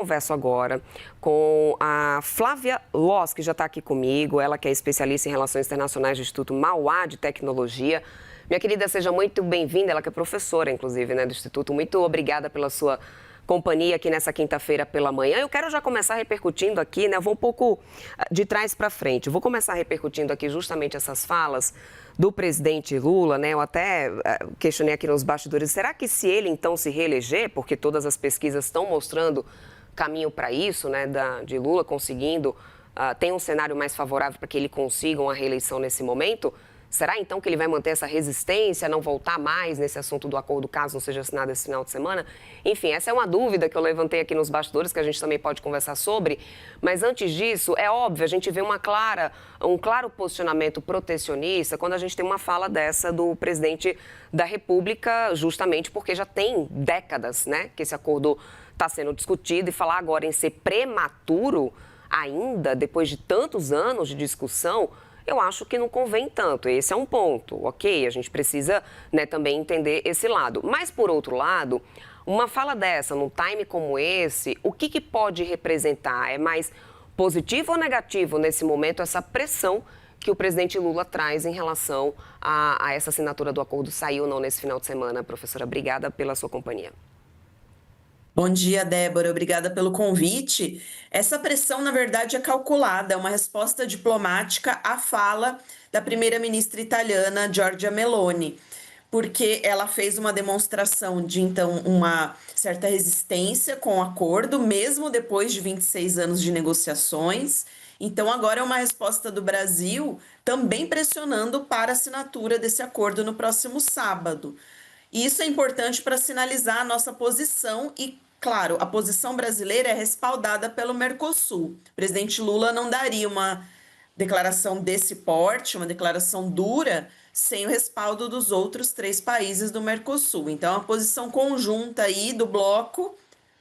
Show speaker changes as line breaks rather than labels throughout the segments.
Converso agora com a Flávia Loss, que já está aqui comigo, ela que é especialista em Relações Internacionais do Instituto Mauá de Tecnologia. Minha querida, seja muito bem-vinda, ela que é professora, inclusive, né, do Instituto. Muito obrigada pela sua companhia aqui nessa quinta-feira pela manhã. Eu quero já começar repercutindo aqui, né, eu vou um pouco de trás para frente. Eu vou começar repercutindo aqui justamente essas falas do presidente Lula, né? Eu até questionei aqui nos bastidores, será que se ele então se reeleger, porque todas as pesquisas estão mostrando caminho para isso, né, de Lula conseguindo, tem um cenário mais favorável para que ele consiga uma reeleição nesse momento? Será então que ele vai manter essa resistência, não voltar mais nesse assunto do acordo caso não seja assinado esse final de semana? Enfim, essa é uma dúvida que eu levantei aqui nos bastidores, que a gente também pode conversar sobre. Mas antes disso, é óbvio, a gente vê um claro posicionamento protecionista quando a gente tem uma fala dessa do presidente da República, justamente porque já tem décadas, né, que esse acordo está sendo discutido, e falar agora em ser prematuro ainda, depois de tantos anos de discussão, eu acho que não convém tanto. Esse é um ponto, ok? A gente precisa, né, também entender esse lado. Mas, por outro lado, uma fala dessa, num time como esse, o que pode representar? É mais positivo ou negativo nesse momento essa pressão que o presidente Lula traz em relação a essa assinatura do acordo sair ou não nesse final de semana? Professora, obrigada pela sua companhia.
Bom dia, Débora. Obrigada pelo convite. Essa pressão, na verdade, é calculada, é uma resposta diplomática à fala da primeira-ministra italiana, Giorgia Meloni, porque ela fez uma demonstração de, então, uma certa resistência com o acordo, mesmo depois de 26 anos de negociações. Então, agora é uma resposta do Brasil também pressionando para a assinatura desse acordo no próximo sábado. E isso é importante para sinalizar a nossa posição e, claro, a posição brasileira é respaldada pelo Mercosul. O presidente Lula não daria uma declaração desse porte, uma declaração dura, sem o respaldo dos outros 3 países do Mercosul. Então, a posição conjunta aí do bloco,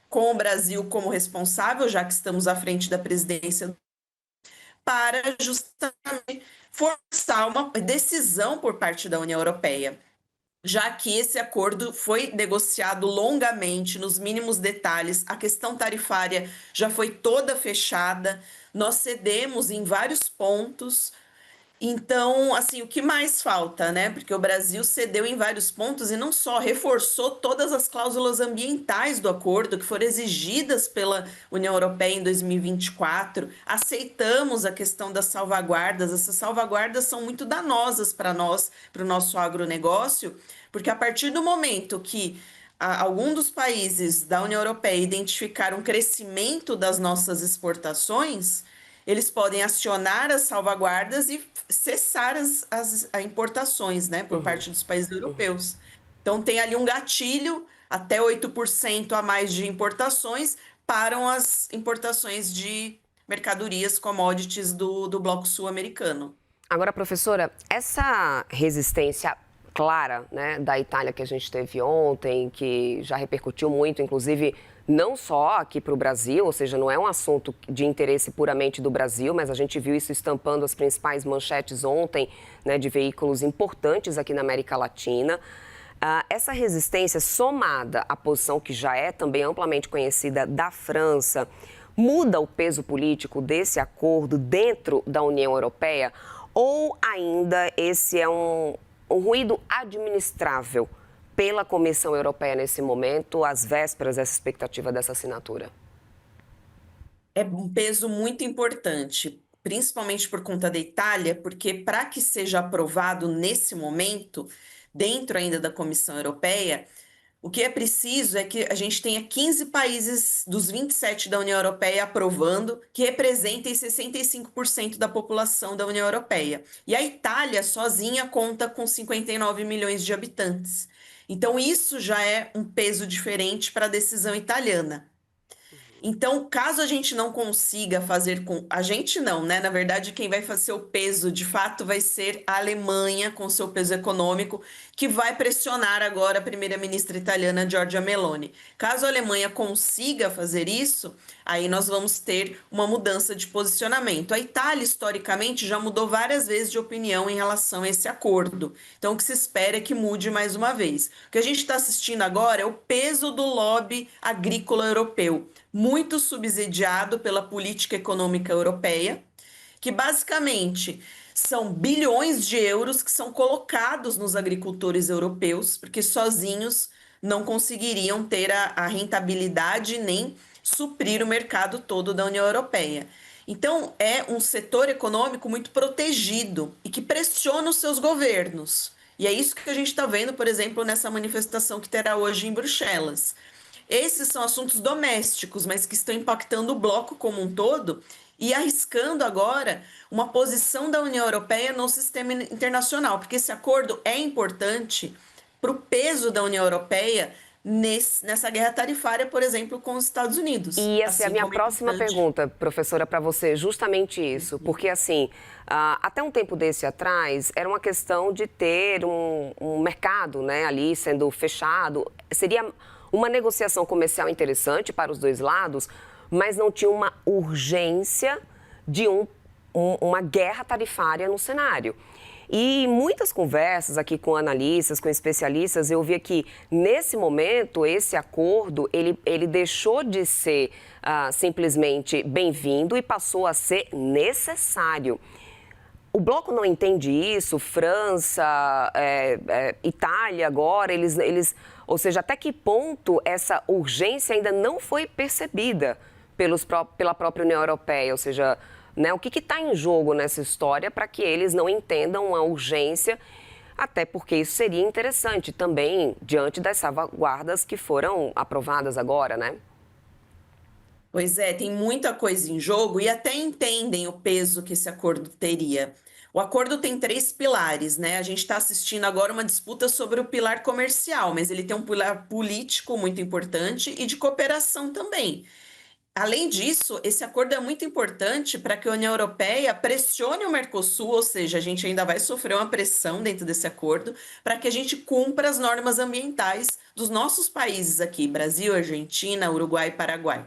com o Brasil como responsável, já que estamos à frente da presidência, para justamente forçar uma decisão por parte da União Europeia, já que esse acordo foi negociado longamente, nos mínimos detalhes, a questão tarifária já foi toda fechada, nós cedemos em vários pontos. Então, assim, o que mais falta, né? Porque o Brasil cedeu em vários pontos e não só, reforçou todas as cláusulas ambientais do acordo que foram exigidas pela União Europeia em 2024. Aceitamos a questão das salvaguardas. Essas salvaguardas são muito danosas para nós, para o nosso agronegócio, porque a partir do momento que algum dos países da União Europeia identificaram um crescimento das nossas exportações, eles podem acionar as salvaguardas e cessar as importações, né, por parte dos países europeus. Então, tem ali um gatilho, até 8% a mais de importações, param as importações de mercadorias, commodities do Bloco Sul-Americano.
Agora, professora, essa resistência clara, né, da Itália que a gente teve ontem, que já repercutiu muito, inclusive, não só aqui para o Brasil, ou seja, não é um assunto de interesse puramente do Brasil, mas a gente viu isso estampando as principais manchetes ontem, né, de veículos importantes aqui na América Latina. Essa resistência, somada à posição que já é também amplamente conhecida da França, muda o peso político desse acordo dentro da União Europeia? Ou ainda esse é um ruído administrável pela Comissão Europeia nesse momento, às vésperas dessa expectativa dessa assinatura?
É um peso muito importante, principalmente por conta da Itália, porque para que seja aprovado nesse momento, dentro ainda da Comissão Europeia, o que é preciso é que a gente tenha 15 países dos 27 da União Europeia aprovando, que representem 65% da população da União Europeia. E a Itália sozinha conta com 59 milhões de habitantes. Então, isso já é um peso diferente para a decisão italiana. Então, caso a gente não consiga fazer com... A gente não, né? Na verdade, quem vai fazer o peso, de fato, vai ser a Alemanha, com seu peso econômico, que vai pressionar agora a primeira-ministra italiana, Giorgia Meloni. Caso a Alemanha consiga fazer isso, aí nós vamos ter uma mudança de posicionamento. A Itália, historicamente, já mudou várias vezes de opinião em relação a esse acordo. Então, o que se espera é que mude mais uma vez. O que a gente está assistindo agora é o peso do lobby agrícola europeu. muito subsidiado pela política econômica europeia, que basicamente são bilhões de euros que são colocados nos agricultores europeus, porque sozinhos não conseguiriam ter a rentabilidade nem suprir o mercado todo da União Europeia. Então, é um setor econômico muito protegido e que pressiona os seus governos. E é isso que a gente está vendo, por exemplo, nessa manifestação que terá hoje em Bruxelas. Esses são assuntos domésticos, mas que estão impactando o bloco como um todo e arriscando agora uma posição da União Europeia no sistema internacional, porque esse acordo é importante para o peso da União Europeia nessa guerra tarifária, por exemplo, com os Estados Unidos.
E essa é a
Assim
minha
como é
próxima
importante.
pergunta, professora, para você, justamente isso. Porque, assim, até um tempo desse atrás, era uma questão de ter um mercado, né, ali sendo fechado. Seria uma negociação comercial interessante para os dois lados, mas não tinha uma urgência de uma guerra tarifária no cenário. E muitas conversas aqui com analistas, com especialistas, eu via que, nesse momento, esse acordo, ele deixou de ser simplesmente bem-vindo e passou a ser necessário. O bloco não entende isso, França, Itália agora, ou seja, até que ponto essa urgência ainda não foi percebida pela própria União Europeia, ou seja, né, o que está em jogo nessa história para que eles não entendam a urgência, até porque isso seria interessante também diante das salvaguardas que foram aprovadas agora, né?
Pois é, tem muita coisa em jogo e até entendem o peso que esse acordo teria. O acordo tem três pilares, né? A gente está assistindo agora uma disputa sobre o pilar comercial, mas ele tem um pilar político muito importante e de cooperação também. Além disso, esse acordo é muito importante para que a União Europeia pressione o Mercosul, ou seja, a gente ainda vai sofrer uma pressão dentro desse acordo para que a gente cumpra as normas ambientais dos nossos países aqui, Brasil, Argentina, Uruguai e Paraguai.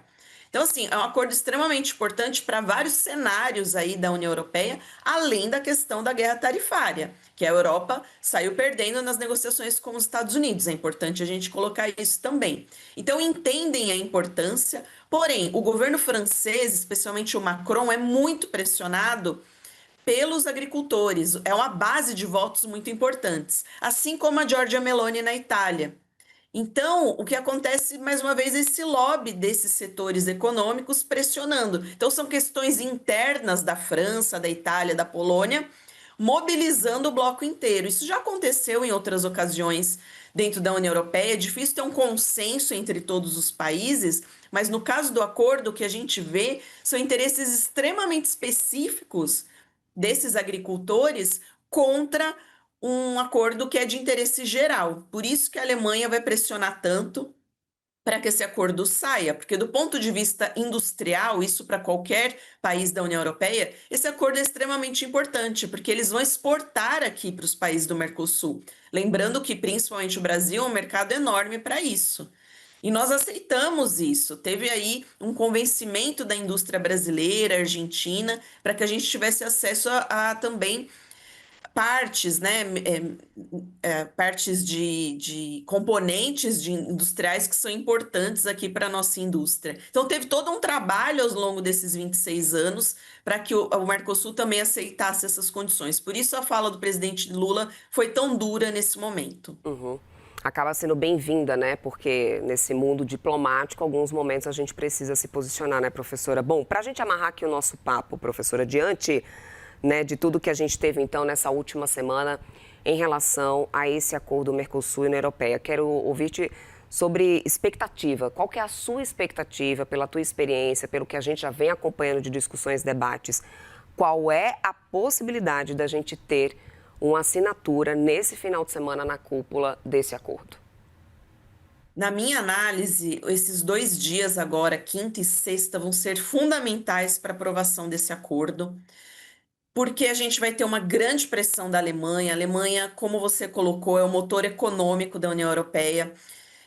Então, assim, é um acordo extremamente importante para vários cenários aí da União Europeia, além da questão da guerra tarifária, que a Europa saiu perdendo nas negociações com os Estados Unidos. É importante a gente colocar isso também. Então, entendem a importância, porém, o governo francês, especialmente o Macron, é muito pressionado pelos agricultores. É uma base de votos muito importantes, assim como a Giorgia Meloni na Itália. Então, o que acontece, mais uma vez, é esse lobby desses setores econômicos pressionando. Então, são questões internas da França, da Itália, da Polônia, mobilizando o bloco inteiro. Isso já aconteceu em outras ocasiões dentro da União Europeia. É difícil ter um consenso entre todos os países, mas no caso do acordo, o que a gente vê são interesses extremamente específicos desses agricultores contra um acordo que é de interesse geral. Por isso que a Alemanha vai pressionar tanto para que esse acordo saia, porque do ponto de vista industrial, isso para qualquer país da União Europeia, esse acordo é extremamente importante, porque eles vão exportar aqui para os países do Mercosul. Lembrando que principalmente o Brasil é um mercado enorme para isso. E nós aceitamos isso. Teve aí um convencimento da indústria brasileira, argentina, para que a gente tivesse acesso a também partes, né, partes de componentes industriais que são importantes aqui para a nossa indústria. Então, teve todo um trabalho ao longo desses 26 anos para que o Mercosul também aceitasse essas condições. Por isso, a fala do presidente Lula foi tão dura nesse momento.
Uhum. Acaba sendo bem-vinda, né? Porque nesse mundo diplomático, alguns momentos a gente precisa se posicionar, né, professora? Bom, para a gente amarrar aqui o nosso papo, professora, diante, né, de tudo que a gente teve, então, nessa última semana em relação a esse acordo Mercosul e União Europeia. Quero ouvir-te sobre expectativa. Qual que é a sua expectativa, pela tua experiência, pelo que a gente já vem acompanhando de discussões, debates? Qual é a possibilidade da gente ter uma assinatura nesse final de semana na cúpula desse acordo?
Na minha análise, esses 2 dias agora, quinta e sexta, vão ser fundamentais para a aprovação desse acordo, porque a gente vai ter uma grande pressão da Alemanha. A Alemanha, como você colocou, é o motor econômico da União Europeia.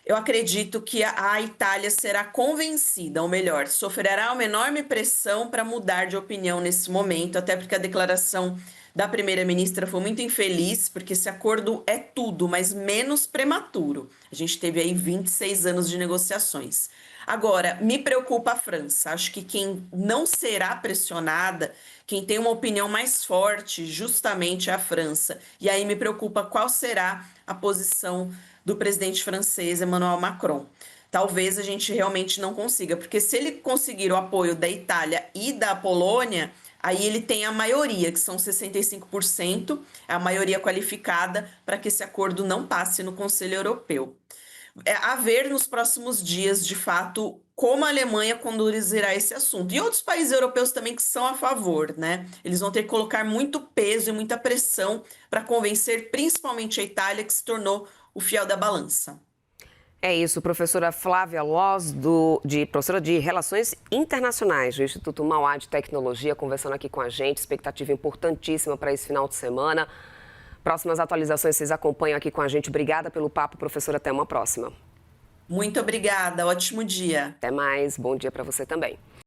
Eu acredito que a Itália será convencida, ou melhor, sofrerá uma enorme pressão para mudar de opinião nesse momento, até porque a declaração da primeira-ministra foi muito infeliz, porque esse acordo é tudo, mas menos prematuro. A gente teve aí 26 anos de negociações. Agora, me preocupa a França. Acho que quem não será pressionada, quem tem uma opinião mais forte, justamente é a França. E aí me preocupa qual será a posição do presidente francês, Emmanuel Macron. Talvez a gente realmente não consiga, porque se ele conseguir o apoio da Itália e da Polônia, aí ele tem a maioria, que são 65%, a maioria qualificada para que esse acordo não passe no Conselho Europeu. A ver nos próximos dias, de fato, como a Alemanha conduzirá esse assunto. E outros países europeus também que são a favor, né? Eles vão ter que colocar muito peso e muita pressão para convencer principalmente a Itália, que se tornou o fiel da balança.
É isso, professora Flávia Loz, professora de Relações Internacionais do Instituto Mauá de Tecnologia, conversando aqui com a gente. Expectativa importantíssima para esse final de semana. Próximas atualizações vocês acompanham aqui com a gente. Obrigada pelo papo, professora. Até uma próxima.
Muito obrigada. Ótimo dia.
Até mais. Bom dia para você também.